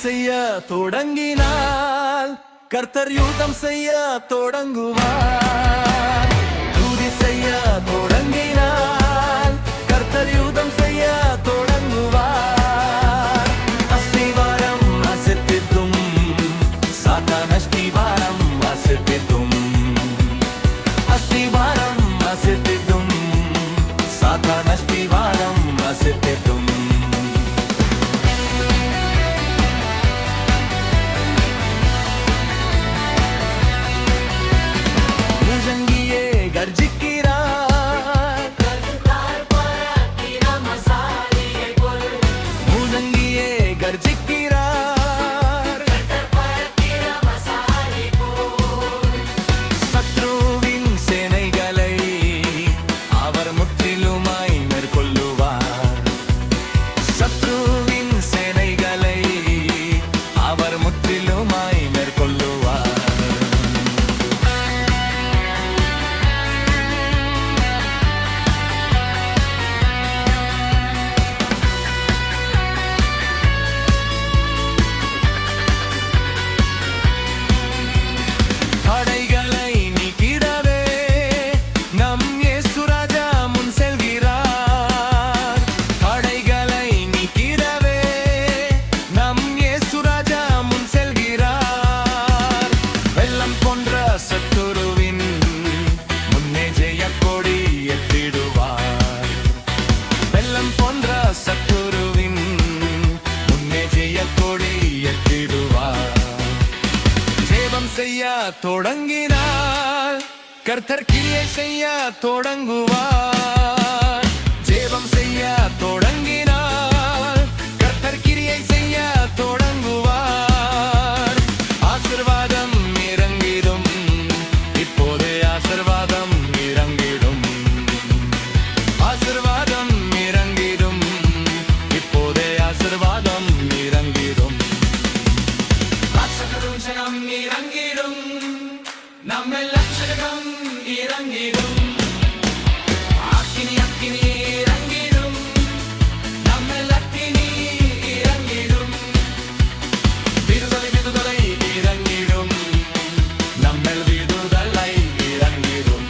செய்ய தொடங்கினால் கர்த்தர் யுத்தம் செய்ய தொடங்குவார். துதி செய்ய தொடங்கினால் கர்த்தர் யுத்தம் செய்ய தொடங்குவார். அஸ்திவாரம் அசைத்திடும் சாத்தான், அஸ்திவாரம் அசைத்திடும், அஸ்திவாரம் அசைத்திடும் சாத்தான், அஸ்திவாரம் அசைத்திடும். சத்ருவின் சேனைகளை அவர் முற்றிலுமாய் மேற்கொள்ளுவார். சத்ருவின் சேனைகளை அவர் முற்றிலுமாய் மேற்கொள்ளுவார். சத்துருவின் முன்னே ஜெய கொடி ஏற்றிடுவார். ஜெபம் செய்ய தொடங்கினால் கர்த்தர் கிரியை செய்ய தொடங்குவார். ஜெபம் செய்ய தொடங்கினால் கர்த்தர் கிரியை செய்ய தொடங்குவார். ஆசீர்வாதம் இறங்கிடும், இப்போது ஆசீர்வாதம் இறங்கிடும். ஆசீர்வாதம் நம்மை லட்சகம் இறங்கிடும். அக்கினி அக்கினி இறங்கிடும், நம்மை அக்கினி இறங்கிடும். விடுதலை விடுதலை இறங்கிடும், நம்மை விடுதலை இறங்கிடும்.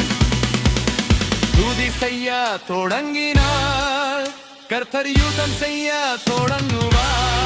துதி செய்ய தொடங்கினால் கர்த்தர் யுத்தம் செய்ய தொடங்குவார்.